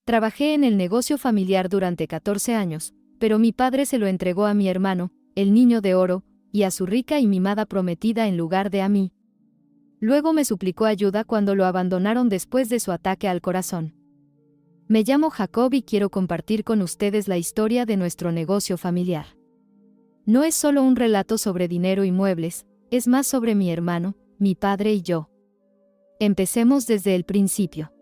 Trabajé en el negocio familiar durante 14 años, pero mi padre se lo entregó a mi hermano, el niño de oro, y a su rica y mimada prometida en lugar de a mí. Luego me suplicó ayuda cuando lo abandonaron después de su ataque al corazón. Me llamo Jacob y quiero compartir con ustedes la historia de nuestro negocio familiar. No es solo un relato sobre dinero y muebles, es más sobre mi hermano, mi padre y yo. Empecemos desde el principio.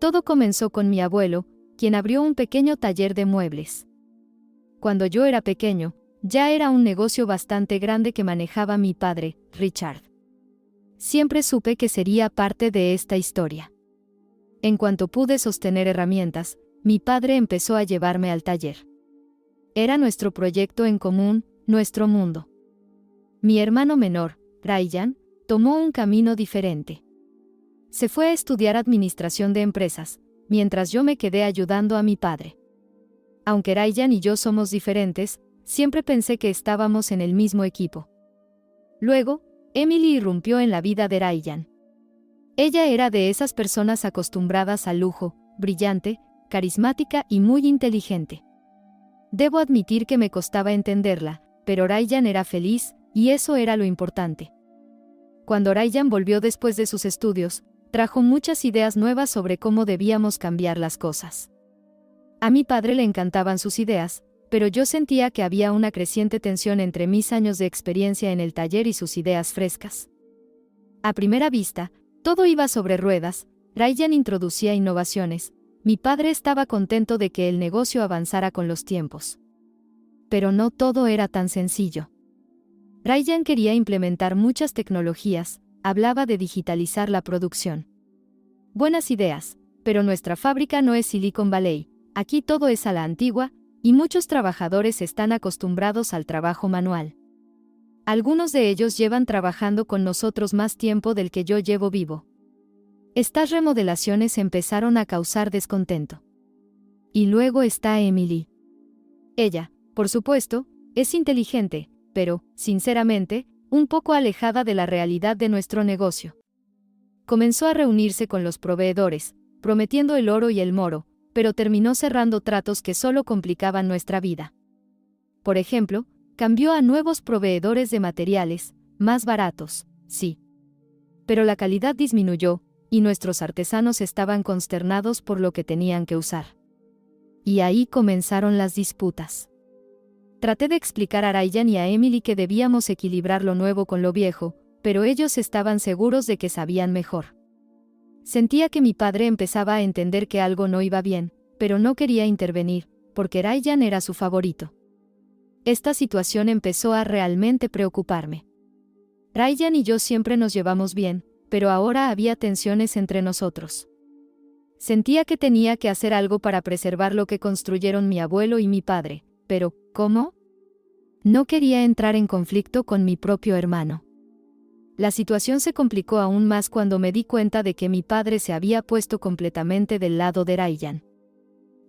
Todo comenzó con mi abuelo, quien abrió un pequeño taller de muebles. Cuando yo era pequeño, ya era un negocio bastante grande que manejaba mi padre, Richard. Siempre supe que sería parte de esta historia. En cuanto pude sostener herramientas, mi padre empezó a llevarme al taller. Era nuestro proyecto en común, nuestro mundo. Mi hermano menor, Ryan, tomó un camino diferente. Se fue a estudiar administración de empresas, mientras yo me quedé ayudando a mi padre. Aunque Ryan y yo somos diferentes, siempre pensé que estábamos en el mismo equipo. Luego, Emily irrumpió en la vida de Ryan. Ella era de esas personas acostumbradas al lujo, brillante, carismática y muy inteligente. Debo admitir que me costaba entenderla, pero Ryan era feliz, y eso era lo importante. Cuando Ryan volvió después de sus estudios, trajo muchas ideas nuevas sobre cómo debíamos cambiar las cosas. A mi padre le encantaban sus ideas, pero yo sentía que había una creciente tensión entre mis años de experiencia en el taller y sus ideas frescas. A primera vista, todo iba sobre ruedas, Ryan introducía innovaciones, mi padre estaba contento de que el negocio avanzara con los tiempos. Pero no todo era tan sencillo. Ryan quería implementar muchas tecnologías, hablaba de digitalizar la producción. Buenas ideas, pero nuestra fábrica no es Silicon Valley, aquí todo es a la antigua, y muchos trabajadores están acostumbrados al trabajo manual. Algunos de ellos llevan trabajando con nosotros más tiempo del que yo llevo vivo. Estas remodelaciones empezaron a causar descontento. Y luego está Emily. Ella, por supuesto, es inteligente, pero, sinceramente, un poco alejada de la realidad de nuestro negocio. Comenzó a reunirse con los proveedores, prometiendo el oro y el moro, pero terminó cerrando tratos que solo complicaban nuestra vida. Por ejemplo, cambió a nuevos proveedores de materiales, más baratos, sí. Pero la calidad disminuyó, y nuestros artesanos estaban consternados por lo que tenían que usar. Y ahí comenzaron las disputas. Traté de explicar a Ryan y a Emily que debíamos equilibrar lo nuevo con lo viejo, pero ellos estaban seguros de que sabían mejor. Sentía que mi padre empezaba a entender que algo no iba bien, pero no quería intervenir, porque Ryan era su favorito. Esta situación empezó a realmente preocuparme. Ryan y yo siempre nos llevamos bien, pero ahora había tensiones entre nosotros. Sentía que tenía que hacer algo para preservar lo que construyeron mi abuelo y mi padre, pero, ¿cómo? No quería entrar en conflicto con mi propio hermano. La situación se complicó aún más cuando me di cuenta de que mi padre se había puesto completamente del lado de Ryan.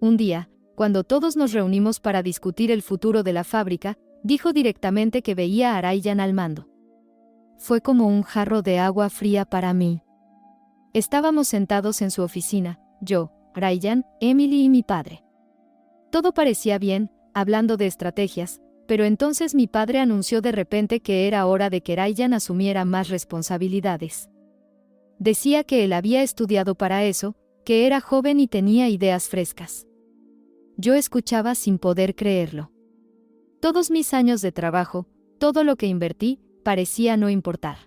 Un día, cuando todos nos reunimos para discutir el futuro de la fábrica, dijo directamente que veía a Ryan al mando. Fue como un jarro de agua fría para mí. Estábamos sentados en su oficina, yo, Ryan, Emily y mi padre. Todo parecía bien, hablando de estrategias, pero entonces mi padre anunció de repente que era hora de que Ryan asumiera más responsabilidades. Decía que él había estudiado para eso, que era joven y tenía ideas frescas. Yo escuchaba sin poder creerlo. Todos mis años de trabajo, todo lo que invertí, parecía no importar.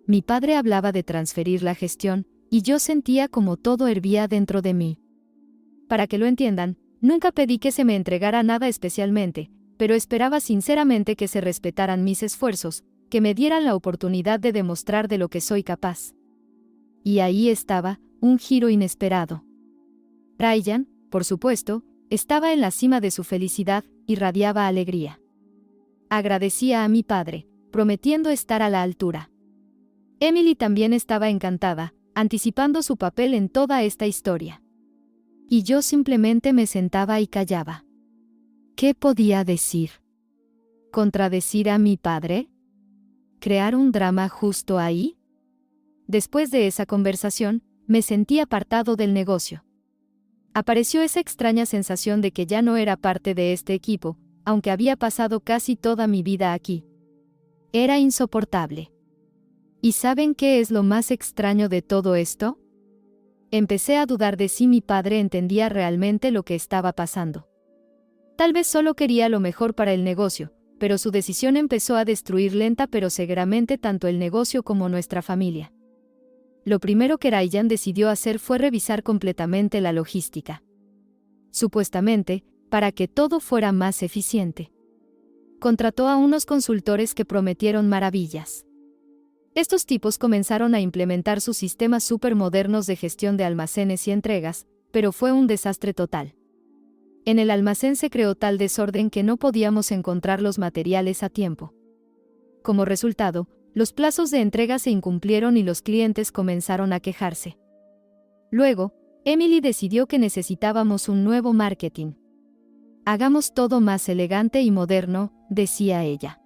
Mi padre hablaba de transferir la gestión, y yo sentía como todo hervía dentro de mí. Para que lo entiendan, nunca pedí que se me entregara nada especialmente, pero esperaba sinceramente que se respetaran mis esfuerzos, que me dieran la oportunidad de demostrar de lo que soy capaz. Y ahí estaba, un giro inesperado. Ryan, por supuesto, estaba en la cima de su felicidad, y radiaba alegría. Agradecía a mi padre, prometiendo estar a la altura. Emily también estaba encantada, anticipando su papel en toda esta historia. Y yo simplemente me sentaba y callaba. ¿Qué podía decir? ¿Contradecir a mi padre? ¿Crear un drama justo ahí? Después de esa conversación, me sentí apartado del negocio. Apareció esa extraña sensación de que ya no era parte de este equipo, aunque había pasado casi toda mi vida aquí. Era insoportable. ¿Y saben qué es lo más extraño de todo esto? Empecé a dudar de si mi padre entendía realmente lo que estaba pasando. Tal vez solo quería lo mejor para el negocio, pero su decisión empezó a destruir lenta pero seguramente tanto el negocio como nuestra familia. Lo primero que Ryan decidió hacer fue revisar completamente la logística. Supuestamente, para que todo fuera más eficiente. Contrató a unos consultores que prometieron maravillas. Estos tipos comenzaron a implementar sus sistemas supermodernos de gestión de almacenes y entregas, pero fue un desastre total. En el almacén se creó tal desorden que no podíamos encontrar los materiales a tiempo. Como resultado, los plazos de entrega se incumplieron y los clientes comenzaron a quejarse. Luego, Emily decidió que necesitábamos un nuevo marketing. Hagamos todo más elegante y moderno, decía ella.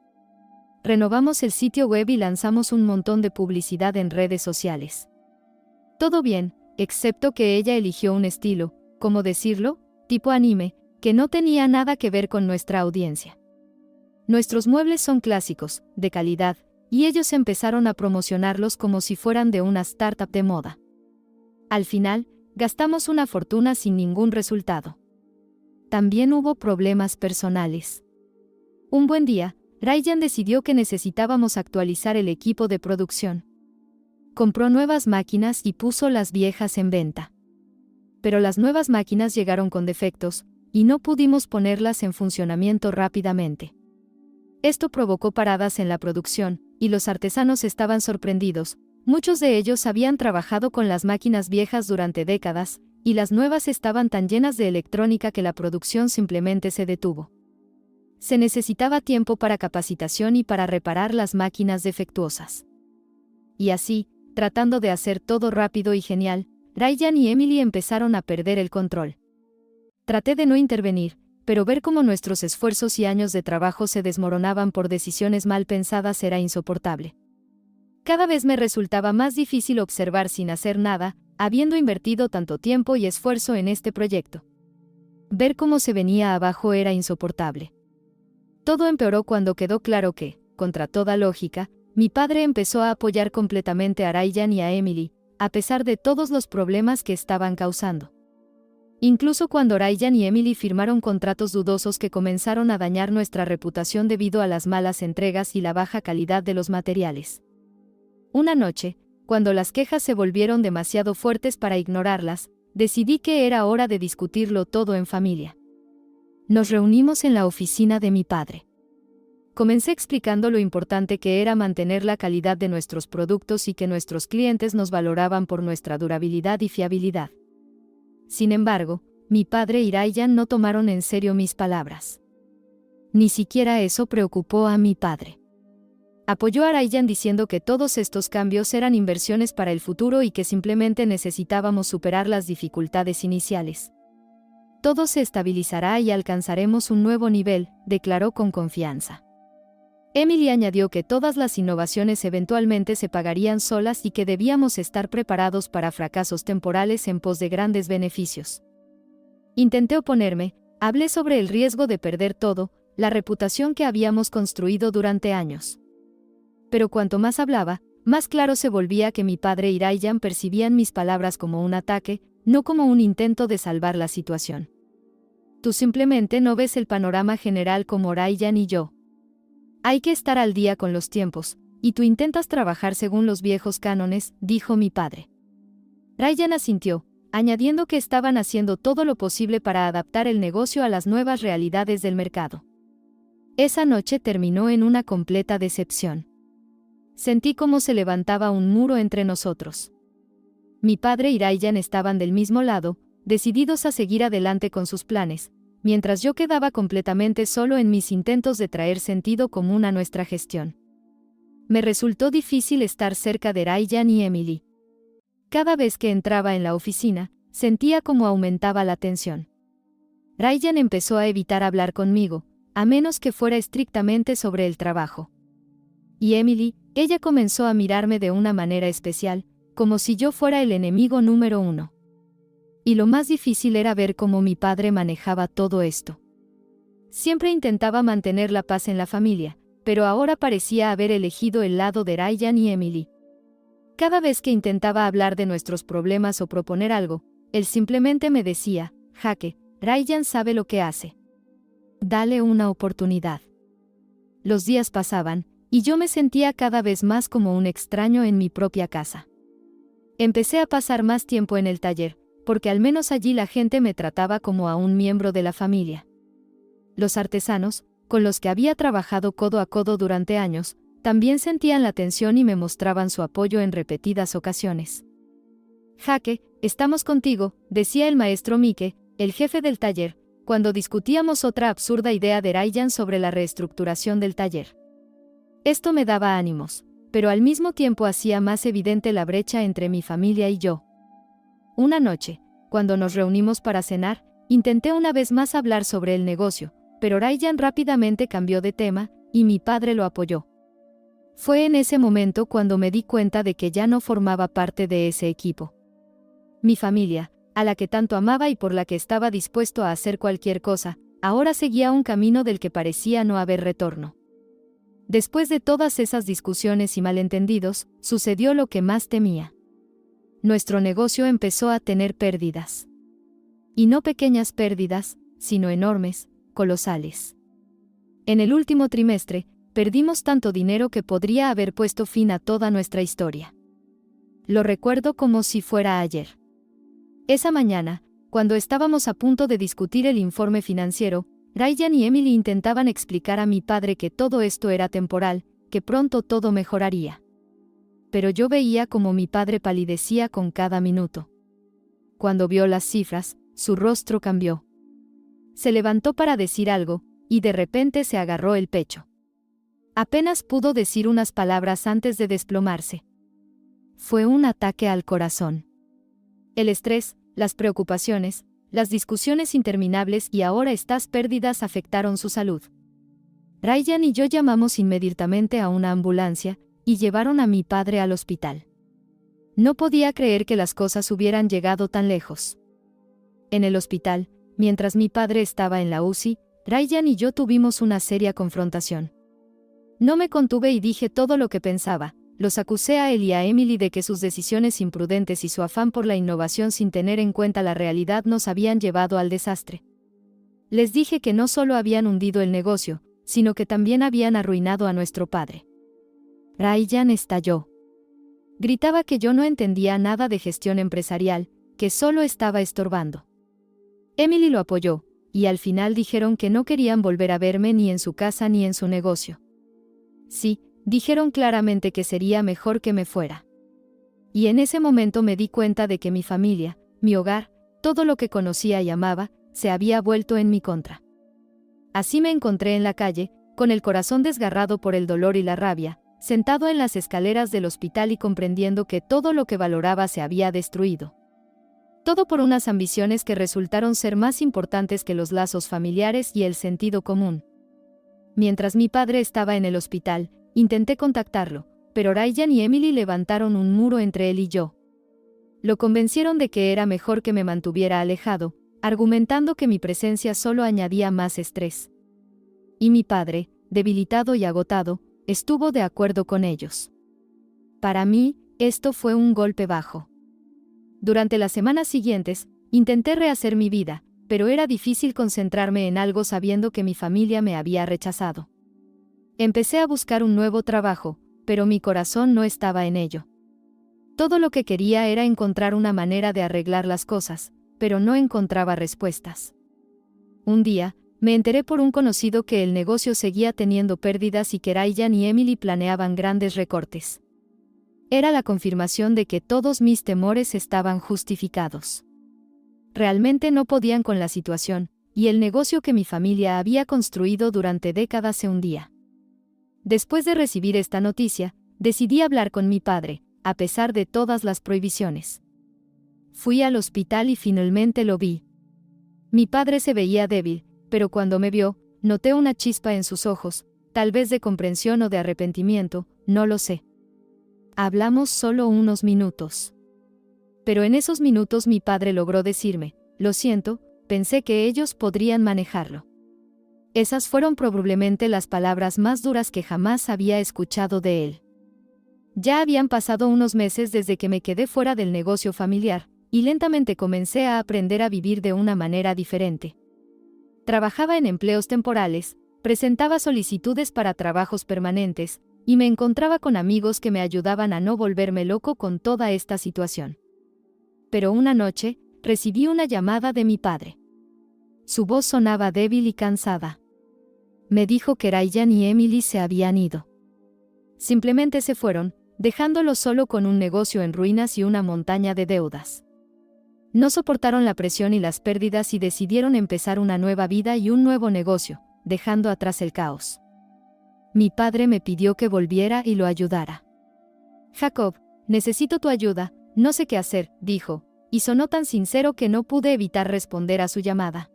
Renovamos el sitio web y lanzamos un montón de publicidad en redes sociales. Todo bien, excepto que ella eligió un estilo, ¿cómo decirlo?, tipo anime, que no tenía nada que ver con nuestra audiencia. Nuestros muebles son clásicos, de calidad, y ellos empezaron a promocionarlos como si fueran de una startup de moda. Al final, gastamos una fortuna sin ningún resultado. También hubo problemas personales. Un buen día, Ryan decidió que necesitábamos actualizar el equipo de producción. Compró nuevas máquinas y puso las viejas en venta. Pero las nuevas máquinas llegaron con defectos, y no pudimos ponerlas en funcionamiento rápidamente. Esto provocó paradas en la producción, y los artesanos estaban sorprendidos. Muchos de ellos habían trabajado con las máquinas viejas durante décadas, y las nuevas estaban tan llenas de electrónica que la producción simplemente se detuvo. Se necesitaba tiempo para capacitación y para reparar las máquinas defectuosas. Y así, tratando de hacer todo rápido y genial, Ryan y Emily empezaron a perder el control. Traté de no intervenir, pero ver cómo nuestros esfuerzos y años de trabajo se desmoronaban por decisiones mal pensadas era insoportable. Cada vez me resultaba más difícil observar sin hacer nada, habiendo invertido tanto tiempo y esfuerzo en este proyecto. Ver cómo se venía abajo era insoportable. Todo empeoró cuando quedó claro que, contra toda lógica, mi padre empezó a apoyar completamente a Ryan y a Emily, a pesar de todos los problemas que estaban causando. Incluso cuando Ryan y Emily firmaron contratos dudosos que comenzaron a dañar nuestra reputación debido a las malas entregas y la baja calidad de los materiales. Una noche, cuando las quejas se volvieron demasiado fuertes para ignorarlas, decidí que era hora de discutirlo todo en familia. Nos reunimos en la oficina de mi padre. Comencé explicando lo importante que era mantener la calidad de nuestros productos y que nuestros clientes nos valoraban por nuestra durabilidad y fiabilidad. Sin embargo, mi padre y Ryan no tomaron en serio mis palabras. Ni siquiera eso preocupó a mi padre. Apoyó a Ryan diciendo que todos estos cambios eran inversiones para el futuro y que simplemente necesitábamos superar las dificultades iniciales. Todo se estabilizará y alcanzaremos un nuevo nivel, declaró con confianza. Emily añadió que todas las innovaciones eventualmente se pagarían solas y que debíamos estar preparados para fracasos temporales en pos de grandes beneficios. Intenté oponerme, hablé sobre el riesgo de perder todo, la reputación que habíamos construido durante años. Pero cuanto más hablaba, más claro se volvía que mi padre y Ryan percibían mis palabras como un ataque, no como un intento de salvar la situación. Tú simplemente no ves el panorama general como Ryan y yo. Hay que estar al día con los tiempos, y tú intentas trabajar según los viejos cánones, dijo mi padre. Ryan asintió, añadiendo que estaban haciendo todo lo posible para adaptar el negocio a las nuevas realidades del mercado. Esa noche terminó en una completa decepción. Sentí cómo se levantaba un muro entre nosotros. Mi padre y Ryan estaban del mismo lado, decididos a seguir adelante con sus planes, mientras yo quedaba completamente solo en mis intentos de traer sentido común a nuestra gestión. Me resultó difícil estar cerca de Ryan y Emily. Cada vez que entraba en la oficina, sentía cómo aumentaba la tensión. Ryan empezó a evitar hablar conmigo, a menos que fuera estrictamente sobre el trabajo. Y Emily, ella comenzó a mirarme de una manera especial, como si yo fuera el enemigo número 1. Y lo más difícil era ver cómo mi padre manejaba todo esto. Siempre intentaba mantener la paz en la familia, pero ahora parecía haber elegido el lado de Ryan y Emily. Cada vez que intentaba hablar de nuestros problemas o proponer algo, él simplemente me decía, Jaque, Ryan sabe lo que hace. Dale una oportunidad. Los días pasaban, y yo me sentía cada vez más como un extraño en mi propia casa. Empecé a pasar más tiempo en el taller, porque al menos allí la gente me trataba como a un miembro de la familia. Los artesanos, con los que había trabajado codo a codo durante años, también sentían la tensión y me mostraban su apoyo en repetidas ocasiones. Jaque, estamos contigo, decía el maestro Mike, el jefe del taller, cuando discutíamos otra absurda idea de Ryan sobre la reestructuración del taller. Esto me daba ánimos, pero al mismo tiempo hacía más evidente la brecha entre mi familia y yo. Una noche, cuando nos reunimos para cenar, intenté una vez más hablar sobre el negocio, pero Ryan rápidamente cambió de tema, y mi padre lo apoyó. Fue en ese momento cuando me di cuenta de que ya no formaba parte de ese equipo. Mi familia, a la que tanto amaba y por la que estaba dispuesto a hacer cualquier cosa, ahora seguía un camino del que parecía no haber retorno. Después de todas esas discusiones y malentendidos, sucedió lo que más temía. Nuestro negocio empezó a tener pérdidas. Y no pequeñas pérdidas, sino enormes, colosales. En el último trimestre, perdimos tanto dinero que podría haber puesto fin a toda nuestra historia. Lo recuerdo como si fuera ayer. Esa mañana, cuando estábamos a punto de discutir el informe financiero, Ryan y Emily intentaban explicar a mi padre que todo esto era temporal, que pronto todo mejoraría. Pero yo veía como mi padre palidecía con cada minuto. Cuando vio las cifras, su rostro cambió. Se levantó para decir algo, y de repente se agarró el pecho. Apenas pudo decir unas palabras antes de desplomarse. Fue un ataque al corazón. El estrés, las preocupaciones, las discusiones interminables y ahora estas pérdidas afectaron su salud. Ryan y yo llamamos inmediatamente a una ambulancia, y llevaron a mi padre al hospital. No podía creer que las cosas hubieran llegado tan lejos. En el hospital, mientras mi padre estaba en la UCI, Ryan y yo tuvimos una seria confrontación. No me contuve y dije todo lo que pensaba. Los acusé a él y a Emily de que sus decisiones imprudentes y su afán por la innovación sin tener en cuenta la realidad nos habían llevado al desastre. Les dije que no solo habían hundido el negocio, sino que también habían arruinado a nuestro padre. Ryan estalló. Gritaba que yo no entendía nada de gestión empresarial, que solo estaba estorbando. Emily lo apoyó, y al final dijeron que no querían volver a verme ni en su casa ni en su negocio. Sí, dijeron claramente que sería mejor que me fuera. Y en ese momento me di cuenta de que mi familia, mi hogar, todo lo que conocía y amaba, se había vuelto en mi contra. Así me encontré en la calle, con el corazón desgarrado por el dolor y la rabia, sentado en las escaleras del hospital y comprendiendo que todo lo que valoraba se había destruido. Todo por unas ambiciones que resultaron ser más importantes que los lazos familiares y el sentido común. Mientras mi padre estaba en el hospital, intenté contactarlo, pero Ryan y Emily levantaron un muro entre él y yo. Lo convencieron de que era mejor que me mantuviera alejado, argumentando que mi presencia solo añadía más estrés. Y mi padre, debilitado y agotado, estuvo de acuerdo con ellos. Para mí, esto fue un golpe bajo. Durante las semanas siguientes, intenté rehacer mi vida, pero era difícil concentrarme en algo sabiendo que mi familia me había rechazado. Empecé a buscar un nuevo trabajo, pero mi corazón no estaba en ello. Todo lo que quería era encontrar una manera de arreglar las cosas, pero no encontraba respuestas. Un día, me enteré por un conocido que el negocio seguía teniendo pérdidas y que Ryan y Emily planeaban grandes recortes. Era la confirmación de que todos mis temores estaban justificados. Realmente no podían con la situación, y el negocio que mi familia había construido durante décadas se hundía. Después de recibir esta noticia, decidí hablar con mi padre, a pesar de todas las prohibiciones. Fui al hospital y finalmente lo vi. Mi padre se veía débil, pero cuando me vio, noté una chispa en sus ojos, tal vez de comprensión o de arrepentimiento, no lo sé. Hablamos solo unos minutos. Pero en esos minutos mi padre logró decirme, lo siento, pensé que ellos podrían manejarlo. Esas fueron probablemente las palabras más duras que jamás había escuchado de él. Ya habían pasado unos meses desde que me quedé fuera del negocio familiar, y lentamente comencé a aprender a vivir de una manera diferente. Trabajaba en empleos temporales, presentaba solicitudes para trabajos permanentes, y me encontraba con amigos que me ayudaban a no volverme loco con toda esta situación. Pero una noche, recibí una llamada de mi padre. Su voz sonaba débil y cansada. Me dijo que Ryan y Emily se habían ido. Simplemente se fueron, dejándolo solo con un negocio en ruinas y una montaña de deudas. No soportaron la presión y las pérdidas y decidieron empezar una nueva vida y un nuevo negocio, dejando atrás el caos. Mi padre me pidió que volviera y lo ayudara. Jacob, necesito tu ayuda, no sé qué hacer, dijo, y sonó tan sincero que no pude evitar responder a su llamada.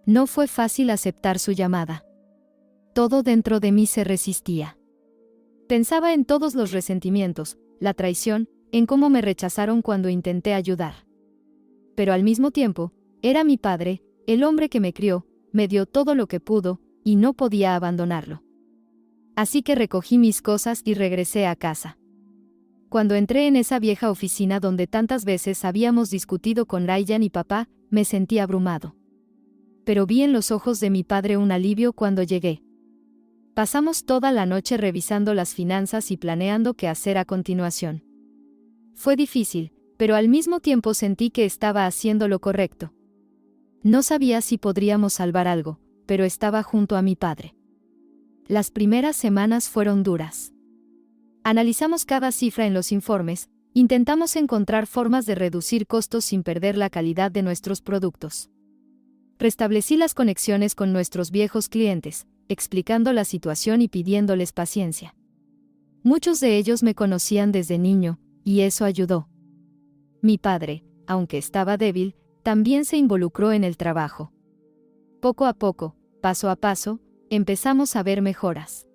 No fue fácil aceptar su llamada. Todo dentro de mí se resistía. Pensaba en todos los resentimientos, la traición, en cómo me rechazaron cuando intenté ayudar. Pero al mismo tiempo, era mi padre, el hombre que me crió, me dio todo lo que pudo, y no podía abandonarlo. Así que recogí mis cosas y regresé a casa. Cuando entré en esa vieja oficina donde tantas veces habíamos discutido con Ryan y papá, me sentí abrumado. Pero vi en los ojos de mi padre un alivio cuando llegué. Pasamos toda la noche revisando las finanzas y planeando qué hacer a continuación. Fue difícil, pero al mismo tiempo sentí que estaba haciendo lo correcto. No sabía si podríamos salvar algo, pero estaba junto a mi padre. Las primeras semanas fueron duras. Analizamos cada cifra en los informes, intentamos encontrar formas de reducir costos sin perder la calidad de nuestros productos. Restablecí las conexiones con nuestros viejos clientes, explicando la situación y pidiéndoles paciencia. Muchos de ellos me conocían desde niño, y eso ayudó. Mi padre, aunque estaba débil, también se involucró en el trabajo. Poco a poco, paso a paso, empezamos a ver mejoras.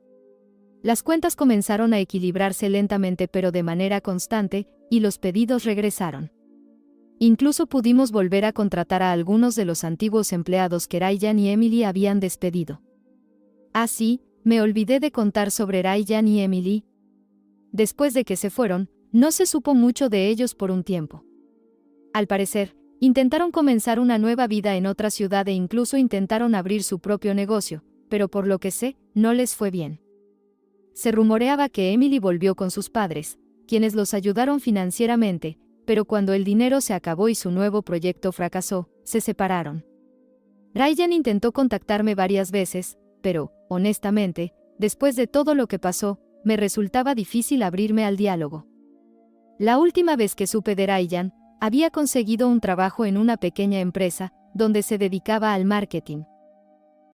Las cuentas comenzaron a equilibrarse lentamente pero de manera constante, y los pedidos regresaron. Incluso pudimos volver a contratar a algunos de los antiguos empleados que Ryan y Emily habían despedido. Así, me olvidé de contar sobre Ryan y Emily. Después de que se fueron, no se supo mucho de ellos por un tiempo. Al parecer, intentaron comenzar una nueva vida en otra ciudad e incluso intentaron abrir su propio negocio, pero por lo que sé, no les fue bien. Se rumoreaba que Emily volvió con sus padres, quienes los ayudaron financieramente, pero cuando el dinero se acabó y su nuevo proyecto fracasó, se separaron. Ryan intentó contactarme varias veces, pero, honestamente, después de todo lo que pasó, me resultaba difícil abrirme al diálogo. La última vez que supe de Ryan, había conseguido un trabajo en una pequeña empresa, donde se dedicaba al marketing,